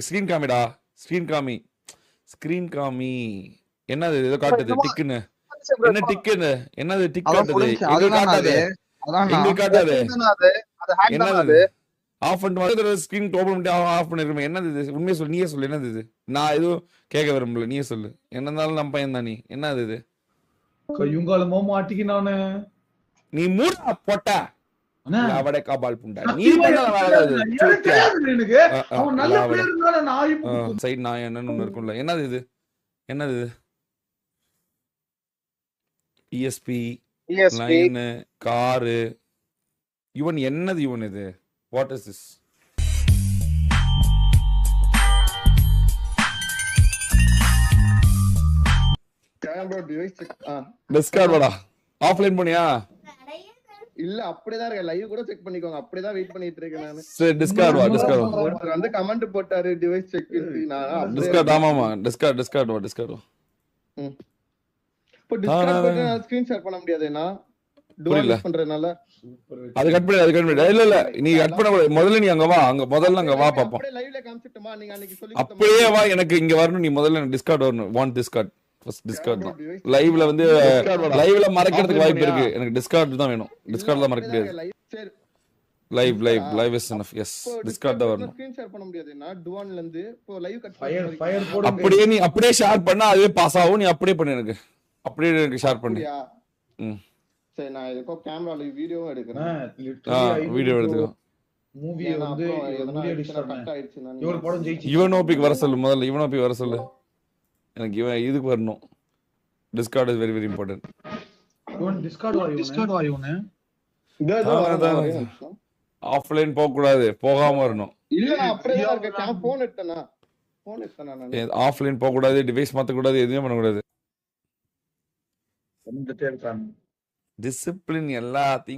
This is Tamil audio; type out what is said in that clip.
ஸ்கிரீன் காமிடா. ஸ்கிரீன் காமி. ஸ்கிரீன் காமி. என்னது ஏதோ காட்டுது டிக்குன்னு. என்ன டிக்குன்னு? என்னது டிக் காட்டுது? எங்களுக்கு காட்டாது. எங்களுக்கு காட்டாது. என்னது? ஆஃப் பண்ணிட்டு ஸ்கிரீன் ஓபன் பண்ணிட்டு ஆஃப் பண்ணிருக்கோம். என்னது இது? உண்மையை சொல்லு. நீயே சொல்லு. என்னது இது? நான் எதுவும் கேட்க விரும்பல. நீயே சொல்லு. என்ன இருந்தாலும் நம்ம பையன் தான் நீ. என்னது இது? கையுங்காலமா மாட்டிக்கினானே. நீ மூடா போட்ட. அவட காபால் புண்டா. நீ சத்தியமா பண்ண எனக்கு வேலை தெரியாது. எனக்கு தெரியாது எனக்கு. அவன் நல்ல பிளேயர்னால நான் சைடு நான் என்னன்னு ஒண்ணு இருக்கும்ல. என்னது இது? என்னது இது? ESP லைன் காரு இவன் என்னது இவன் இது? What is this? டிஸ்கார்ட் வாடா. ஆஃப்லைன் போனியா? இல்ல அப்படிதான் இருக்கு. லைவ் கூட செக் பண்ணிக்கோங்க. அப்படிதான் வெயிட் பண்ணிட்டு இருக்கேன் நானு. சரி டிஸ்கார்ட் வா. டிஸ்கார்ட் வா. ஒருத்தர் வந்து கமெண்ட் போட்டாரு டிவைஸ் செக் நான் டிஸ்கார்ட். ஆமாமா டிஸ்கார்ட் வா. டிஸ்கார்ட் வா. இப்போ டிஸ்கார்ட் போட்டு நான் ஸ்கிரீன் ஷேர் பண்ண முடியாதுனா டுவல் யூஸ் பண்றதுனால அது கட் பண்ணு. இல்ல நீ கட் பண்ண கூடாது. முதல்ல நீ அங்க வா. முதல்ல அங்க வா பாப்போம். அப்படியே லைவ்ல காமிச்சிட்டுமா? நீங்க அன்னைக்கு சொல்லி அப்படியே வா. எனக்கு இங்க வரணும். நீ முதல்ல டிஸ்கார்ட் வரணும். Want Discord. ஃபர்ஸ்ட் டிஸ்கார்ட் தான். லைவ்ல வந்து லைவ்ல மறைக்கிறதுக்கு வாய்ப்பு இருக்கு. எனக்கு டிஸ்கார்ட் தான் வேணும். டிஸ்கார்ட்ல மறைக்க முடியாது. Live is enough. Yes Discord தான் வரணும். ஸ்கிரீன் ஷேர் பண்ண முடியாதுனா டுவல்ல இருந்து இப்போ லைவ் கட் ஃபயர் போடு. அப்படியே நீ அப்படியே ஷேர் பண்ணா அதுவே பாஸ் ஆகும். நீ அப்படியே பண்ணு. அப்படியே எனக்கு ஷேர் பண்ணு. சரி நான் இப்போ கேமரால வீடியோவும் எடுக்கிறேன். வீடியோ எடுத்துக்கோ. மூவி வந்து வீடியோ டிஸ்டர்ப் ஆயிடுச்சுனா இவன் படம் ஜெயிச்சு யுவனோபிக்கு வர சொல்லு. முதல்ல யுவனோபிக்கு வர சொல்லு. எனக்கு இவன் இதுக்கு வரணும். Discord is very very important. இவன் டிஸ்கார்ட் வா இவனே. ஆஃப்லைன் போக கூடாது. போகாம வரணும். இல்ல அப்படியே தான் இருக்கு. நான் போன் எடுத்தேனா நான். ஆஃப்லைன் போக கூடாது. டிவைஸ் மாத்த கூடாது. எதுவுமே பண்ண கூடாது. வந்துட்டே இருக்கான். டிசிப்ளின் எல்லாத்தையும்